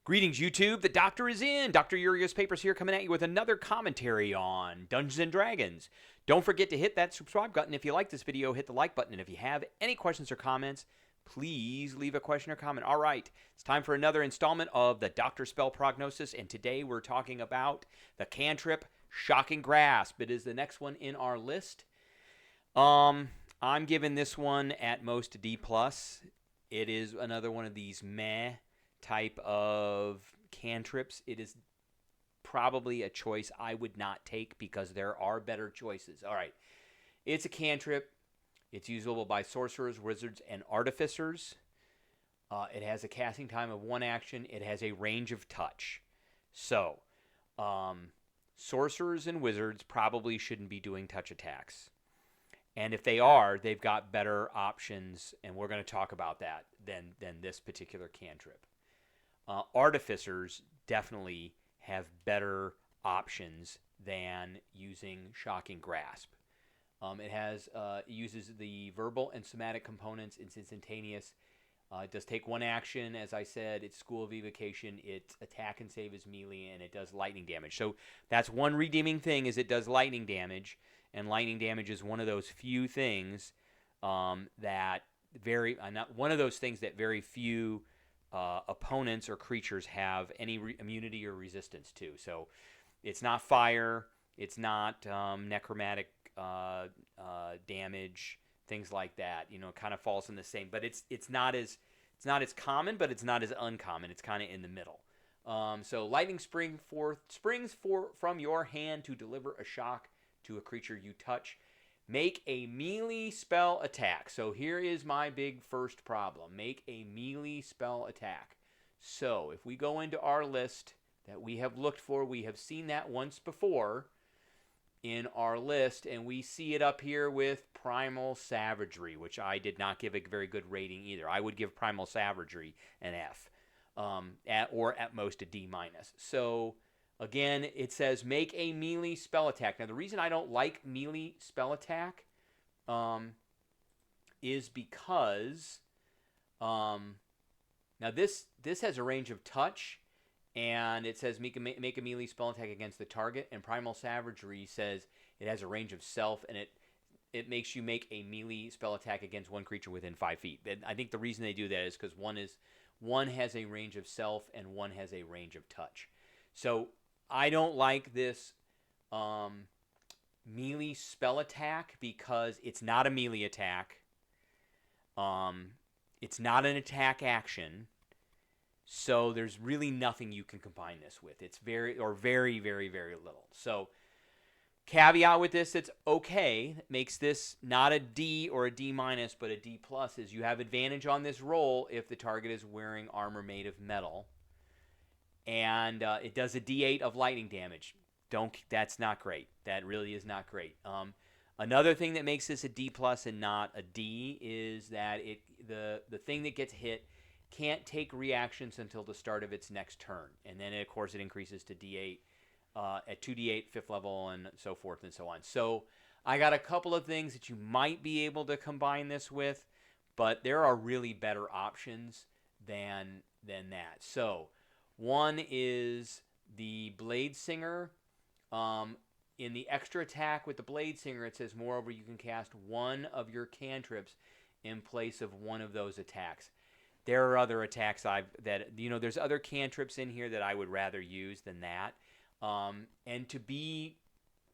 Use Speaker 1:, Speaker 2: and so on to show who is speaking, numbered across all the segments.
Speaker 1: Greetings, YouTube. The Doctor is in. Dr. Urios Papers here coming at you with another commentary on Dungeons & Dragons. Don't forget to hit that subscribe button if you like this video. Hit the like button. And if you have any questions or comments, please leave a question or comment. All right, it's time for another installment of the Doctor Spell Prognosis. And today we're talking about the Cantrip Shocking Grasp. It is the next one in our list. I'm giving this one at most a D+. It is another one of these meh type of cantrips. It is probably a choice I would not take because there are better choices. All right, it's a cantrip. It's usable by sorcerers, wizards, and artificers. It has a casting time of 1 action. It has a range of touch. So, sorcerers and wizards probably shouldn't be doing touch attacks. And if they are, they've got better options, and we're going to talk about that than this particular cantrip. Artificers definitely have better options than using Shocking Grasp. It uses the verbal and somatic components. It's instantaneous. It does take 1 action, as I said. It's School of Evocation. Its attack and save is melee, and it does lightning damage. So that's one redeeming thing, is it does lightning damage, and lightning damage is one of those few things that very few opponents or creatures have any immunity or resistance to. So it's not fire, it's not necromantic damage, things like that. You know, it kind of falls in the same, but it's not as common, but it's not as uncommon. It's kind of in the middle. So lightning springs from your hand to deliver a shock to a creature you touch. Make a melee spell attack. So here is my big first problem. Make a melee spell attack. So if we go into our list that we have looked for, we have seen that once before in our list, and we see it up here with Primal Savagery, which I did not give a very good rating either. I would give Primal Savagery an F, or at most a D-. So again, it says make a melee spell attack. Now, the reason I don't like melee spell attack is because now this has a range of touch, and it says make a melee spell attack against the target, and Primal Savagery says it has a range of self, and it makes you make a melee spell attack against one creature within 5 feet. And I think the reason they do that is because one has a range of self and one has a range of touch. So I don't like this melee spell attack because it's not a melee attack. It's not an attack action. So there's really nothing you can combine this with. It's very, very, very little. So caveat with this, it's okay. It makes this not a D or a D-, but a D+, is you have advantage on this roll if the target is wearing armor made of metal. And it does a D8 of lightning damage. That's not great. That really is not great. Another thing that makes this a D+ and not a D is that the thing that gets hit can't take reactions until the start of its next turn. And then, of course, it increases to D8 at 2D8, 5th level, and so forth and so on. So I got a couple of things that you might be able to combine this with, but there are really better options than that. So one is the Blade Singer. In the extra attack with the Blade Singer, it says, moreover, you can cast one of your cantrips in place of one of those attacks. There are other attacks there's other cantrips in here that I would rather use than that. And to be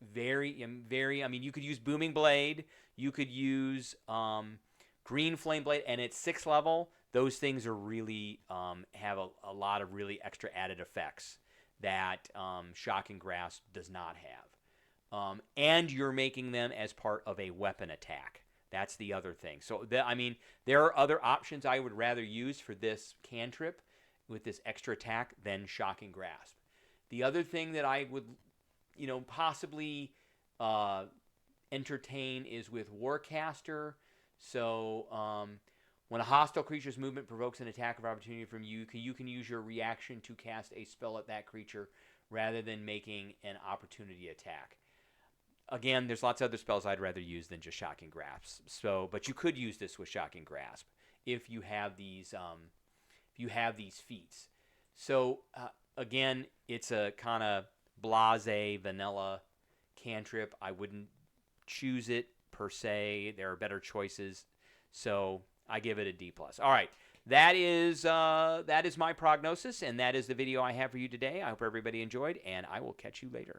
Speaker 1: very, you could use Booming Blade, you could use Green Flame Blade, and at 6th level, those things are really have a lot of really extra added effects that Shocking Grasp does not have. And you're making them as part of a weapon attack. That's the other thing. So, there are other options I would rather use for this cantrip with this extra attack than Shocking Grasp. The other thing that I would, possibly entertain is with Warcaster. So, when a hostile creature's movement provokes an attack of opportunity from you, you can use your reaction to cast a spell at that creature rather than making an opportunity attack. Again, there's lots of other spells I'd rather use than just Shocking Grasp. But you could use this with Shocking Grasp if you have these feats. So again, it's a kind of blase vanilla cantrip. I wouldn't choose it per se. There are better choices. So I give it a D plus. All right. That is my prognosis, and that is the video I have for you today. I hope everybody enjoyed, and I will catch you later.